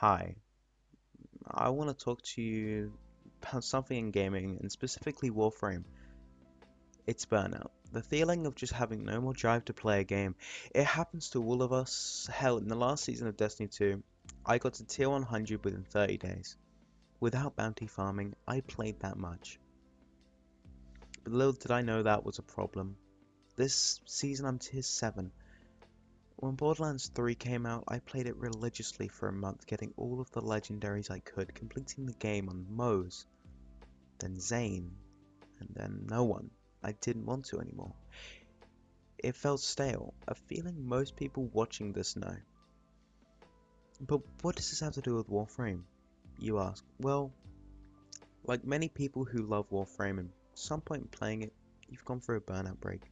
Hi, I want to talk to you about something in gaming, and specifically Warframe. It's burnout. The feeling of just having no more drive to play a game. It happens to all of us. Hell, in the last season of Destiny 2, I got to tier 100 within 30 days. Without bounty farming, I played that much. But little did I know that was a problem. This season I'm tier 7. When Borderlands 3 came out, I played it religiously for a month, getting all of the legendaries I could, completing the game on Moze, then Zane, and then no one. I didn't want to anymore. It felt stale, a feeling most people watching this know. But what does this have to do with Warframe, you ask? Well, like many people who love Warframe, and at some point in playing it, you've gone through a burnout break.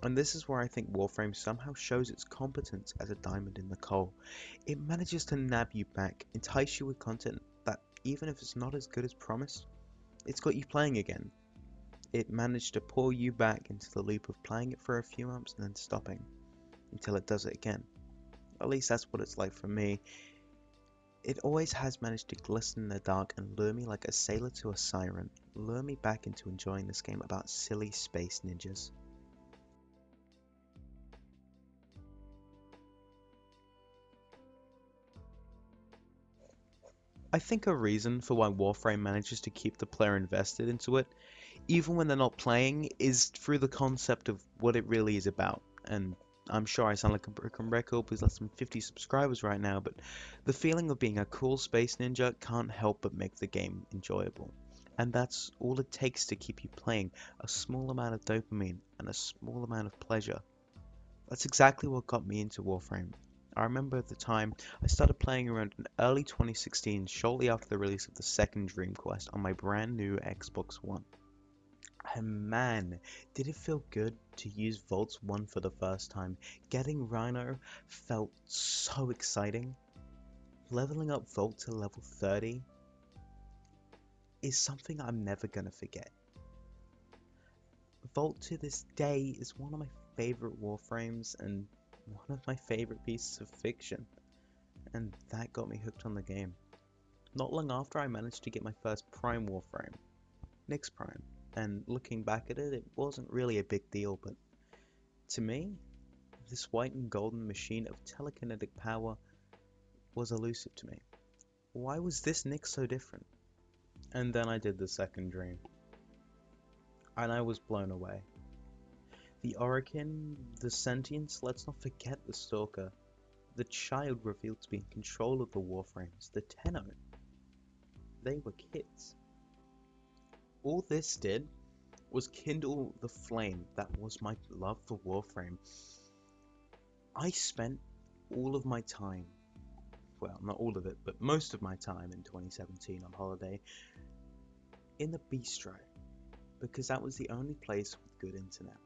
And this is where I think Warframe somehow shows its competence as a diamond in the coal. It manages to nab you back, entice you with content that, even if it's not as good as promised, it's got you playing again. It managed to pull you back into the loop of playing it for a few months and then stopping until it does it again. At least that's what it's like for me. It always has managed to glisten in the dark and lure me like a sailor to a siren, lure me back into enjoying this game about silly space ninjas. I think a reason for why Warframe manages to keep the player invested into it, even when they're not playing, is through the concept of what it really is about. And I'm sure I sound like a broken record with less than 50 subscribers right now, but the feeling of being a cool space ninja can't help but make the game enjoyable. And that's all it takes to keep you playing, a small amount of dopamine and a small amount of pleasure. That's exactly what got me into Warframe. I remember at the time I started playing around in early 2016, shortly after the release of the second Dream Quest on my brand new Xbox One. And man, did it feel good to use Vaults 1 for the first time. Getting Rhino felt so exciting. Leveling up Vault to level 30 is something I'm never gonna forget. Vault to this day is one of my favorite Warframes and one of my favorite pieces of fiction, and that got me hooked on the game. Not long after, I managed to get my first Prime Warframe, Nyx Prime, and looking back at it, it wasn't really a big deal, but to me, this white and golden machine of telekinetic power was elusive to me. Why was this Nyx so different? And then I did the second dream, and I was blown away. The Orokin, the Sentience, let's not forget the Stalker, the child revealed to be in control of the Warframes, the Tenno. They were kids. All this did was kindle the flame that was my love for Warframe. I spent all of my time, well, not all of it, but most of my time in 2017 on holiday in the bistro, because that was the only place with good internet.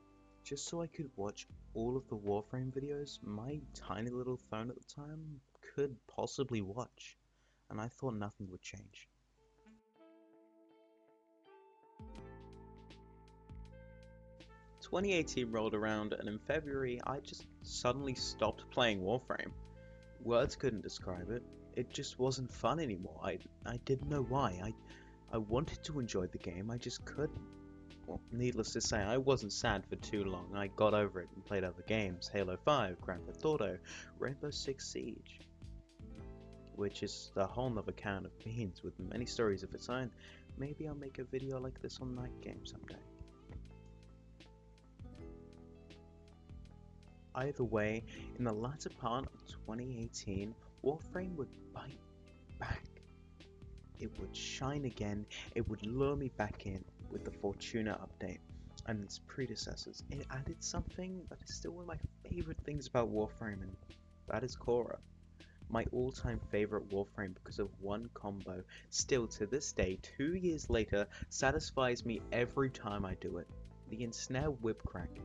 Just so I could watch all of the Warframe videos my tiny little phone at the time could possibly watch, and I thought nothing would change. 2018 rolled around, and in February I just suddenly stopped playing Warframe. Words couldn't describe it. It just wasn't fun anymore. I didn't know why. I wanted to enjoy the game, I just couldn't. Well, needless to say, I wasn't sad for too long. I got over it and played other games. Halo 5, Grand Theft Auto, Rainbow Six Siege, which is a whole nother can of beans with many stories of its own. Maybe I'll make a video like this on Night Game someday. Either way, in the latter part of 2018, Warframe would bite back. It would shine again, it would lure me back in with the Fortuna update and its predecessors. It added something that is still one of my favorite things about Warframe, and that is Korra. My all-time favorite Warframe because of one combo, still to this day, 2 years later, satisfies me every time I do it. The Ensnare Whip Crack.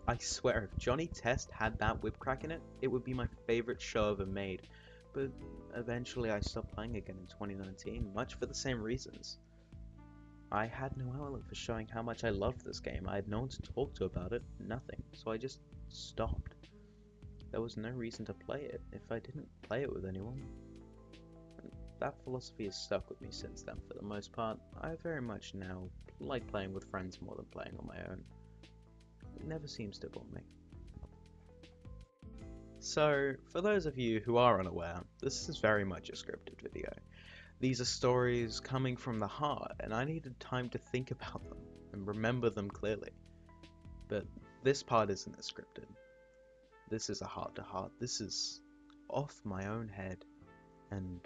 I swear, if Johnny Test had that whip crack in it, it would be my favorite show ever made. But eventually I stopped playing again in 2019, much for the same reasons. I had no outlet for showing how much I loved this game. I had no one to talk to about it, nothing, so I just stopped. There was no reason to play it if I didn't play it with anyone. that philosophy has stuck with me since then for the most part. I very much now like playing with friends more than playing on my own. It never seems to bore me. So, for those of you who are unaware, this is very much a scripted video. These are stories coming from the heart, and I needed time to think about them and remember them clearly. But this part isn't as scripted. This is a heart-to-heart. This is off my own head, and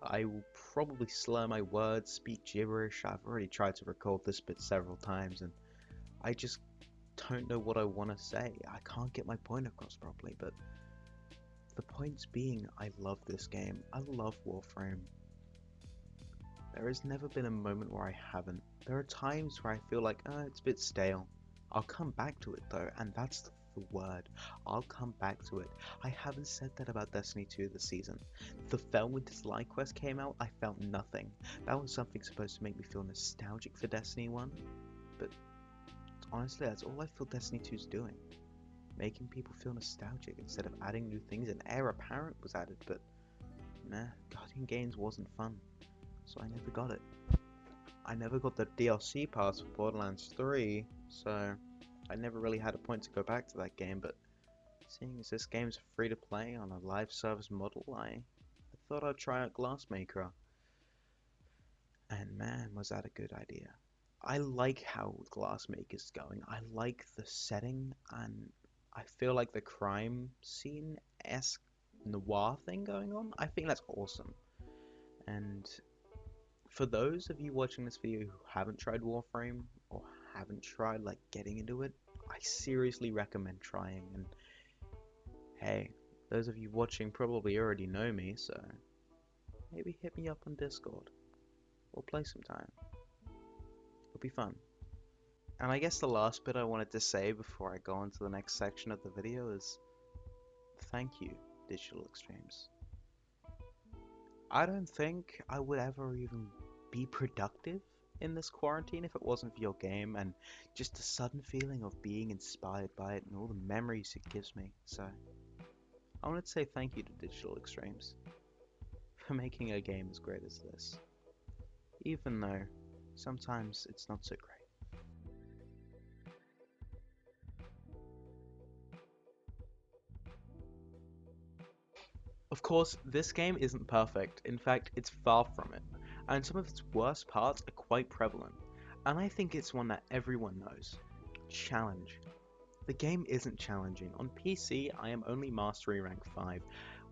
I will probably slur my words, speak gibberish. I've already tried to record this bit several times, and I just don't know what I want to say. I can't get my point across properly, but the points being, I love this game. I love Warframe. There has never been a moment where I haven't. There are times where I feel like, it's a bit stale. I'll come back to it though, and that's the word. I'll come back to it. I haven't said that about Destiny 2 this season. The Felwinter's Light Quest came out, I felt nothing. That was something supposed to make me feel nostalgic for Destiny 1, but honestly, that's all I feel Destiny 2 is doing. Making people feel nostalgic instead of adding new things. An heir apparent was added, but nah, Guardian Games wasn't fun, so I never got it. I never got the DLC pass for Borderlands 3, so I never really had a point to go back to that game, but seeing as this game's free to play on a live service model, I thought I'd try out Glassmaker. And man, was that a good idea. I like how Glassmaker's going. I like the setting, and I feel like the crime scene-esque noir thing going on. I think that's awesome. And for those of you watching this video who haven't tried Warframe, or haven't tried like getting into it, I seriously recommend trying. And hey, those of you watching probably already know me, so maybe hit me up on Discord. We'll play sometime. It'll be fun. And I guess the last bit I wanted to say before I go on to the next section of the video is thank you, Digital Extremes. I don't think I would ever even be productive in this quarantine if it wasn't for your game and just the sudden feeling of being inspired by it and all the memories it gives me. So I wanted to say thank you to Digital Extremes for making a game as great as this, even though sometimes it's not so great. Of course, this game isn't perfect. In fact, it's far from it, and some of its worst parts are quite prevalent. And I think it's one that everyone knows. Challenge. The game isn't challenging. On PC, I am only Mastery Rank 5.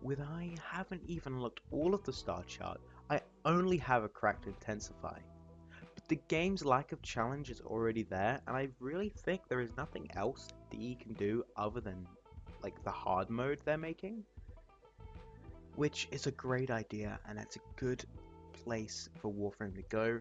With I haven't even looked all of the star chart, I only have a cracked Intensify. But the game's lack of challenge is already there, and I really think there is nothing else DE can do other than like the hard mode they're making, which is a great idea, and it's a good place for Warframe to go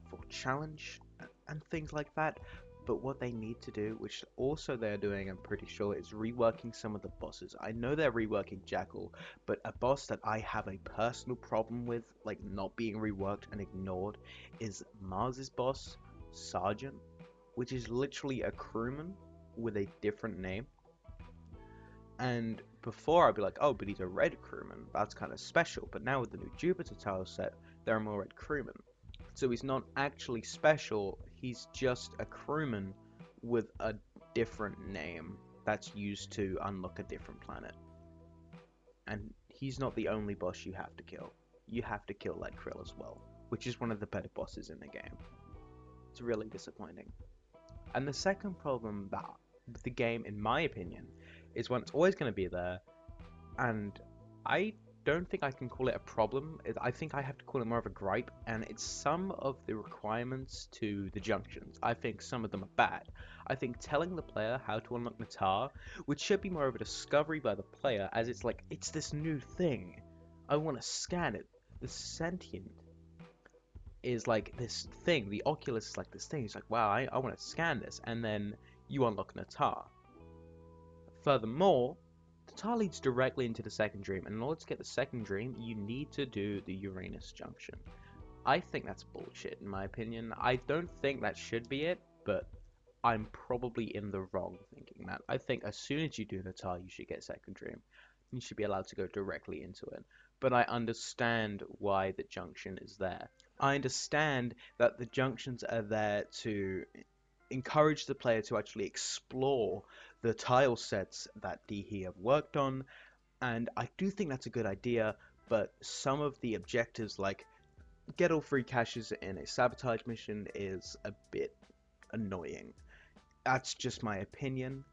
for challenge and things like that. But what they need to do, which also they're doing, I'm pretty sure, is reworking some of the bosses. I know they're reworking Jackal, but a boss that I have a personal problem with, like not being reworked and ignored, is Mars's boss, Sergeant, which is literally a crewman with a different name. And before I'd be like, oh, but he's a red crewman, that's kind of special. But now with the new Jupiter tile set, there are more red crewmen. So he's not actually special, he's just a crewman with a different name that's used to unlock a different planet. And he's not the only boss you have to kill. You have to kill Lead Krill as well, which is one of the better bosses in the game. It's really disappointing. And the second problem that with the game, in my opinion, is when it's always going to be there, and I don't think I can call it a problem. I think I have to call it more of a gripe, and it's some of the requirements to the junctions. I think some of them are bad. I think telling the player how to unlock Natar, which should be more of a discovery by the player, as it's like, it's this new thing. I want to scan it. The sentient is like this thing. The Oculus is like this thing. It's like, wow, I want to scan this, and then you unlock Natar. Furthermore, the tile leads directly into the second dream, and in order to get the second dream, you need to do the Uranus junction. I think that's bullshit, in my opinion. I don't think that should be it, but I'm probably in the wrong thinking that. I think as soon as you do the tile, you should get second dream. You should be allowed to go directly into it. but I understand why the junction is there. I understand that the junctions are there to encourage the player to actually explore the tile sets that Dehe have worked on, and I do think that's a good idea, but some of the objectives, like get all free caches in a sabotage mission, is a bit annoying. That's just my opinion,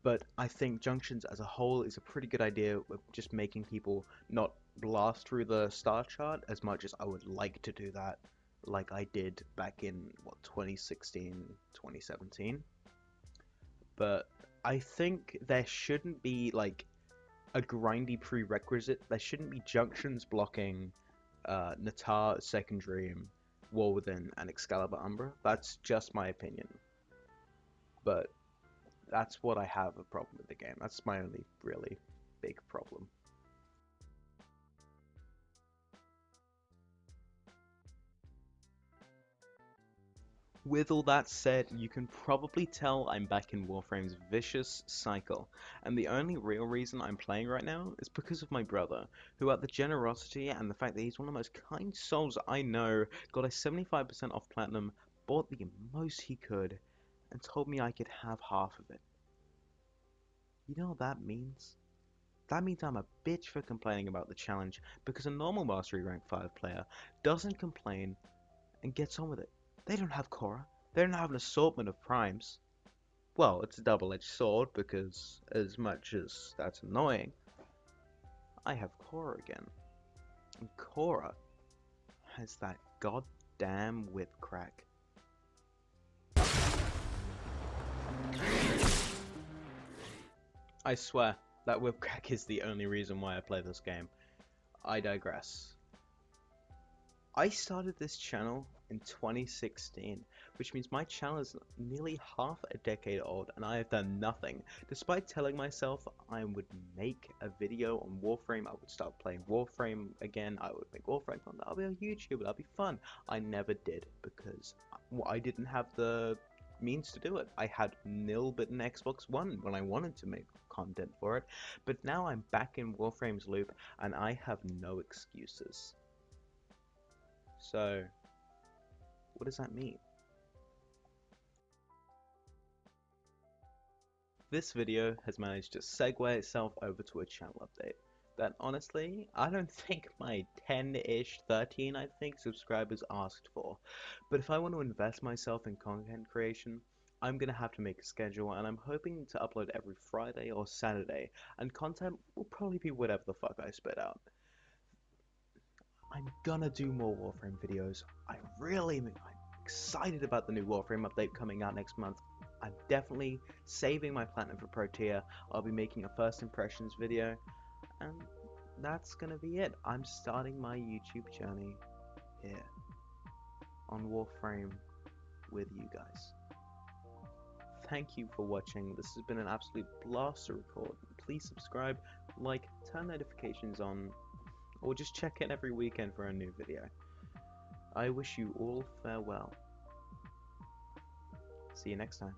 but I think junctions as a whole is a pretty good idea of just making people not blast through the star chart as much as I would like to do that, like I did back in, 2016, 2017. But I think there shouldn't be, like, a grindy prerequisite. There shouldn't be junctions blocking Natar, Second Dream, War Within, and Excalibur Umbra. That's just my opinion. But that's what I have a problem with the game. That's my only really big problem. With all that said, you can probably tell I'm back in Warframe's vicious cycle, and the only real reason I'm playing right now is because of my brother, who, out the generosity and the fact that he's one of the most kind souls I know, got a 75% off Platinum, bought the most he could, and told me I could have half of it. You know what that means? That means I'm a bitch for complaining about the challenge, because a normal Mastery Rank 5 player doesn't complain and gets on with it. They don't have Korra. They don't have an assortment of primes. Well, it's a double-edged sword, because as much as that's annoying, I have Korra again. And Korra has that goddamn whip crack. I swear, that whip crack is the only reason why I play this game. I digress. I started this channel in 2016, which means my channel is nearly half a decade old, and I have done nothing. Despite telling myself I would make a video on Warframe, I would start playing Warframe again, I would make Warframe content, I'll be on YouTube, that'll be fun. I never did, because I didn't have the means to do it. I had nil but an Xbox One when I wanted to make content for it, but now I'm back in Warframe's loop, and I have no excuses. So, what does that mean? This video has managed to segue itself over to a channel update that, honestly, I don't think my 10-ish, 13 I think, subscribers asked for. But if I want to invest myself in content creation, I'm gonna have to make a schedule, and I'm hoping to upload every Friday or Saturday, and content will probably be whatever the fuck I spit out. I'm gonna do more Warframe videos. I'm excited about the new Warframe update coming out next month. I'm definitely saving my Platinum for Pro tier. I'll be making a first impressions video, and that's gonna be it. I'm starting my YouTube journey here on Warframe with you guys. Thank you for watching. This has been an absolute blast to record. Please subscribe, like, turn notifications on, or just check in every weekend for a new video. I wish you all farewell. See you next time.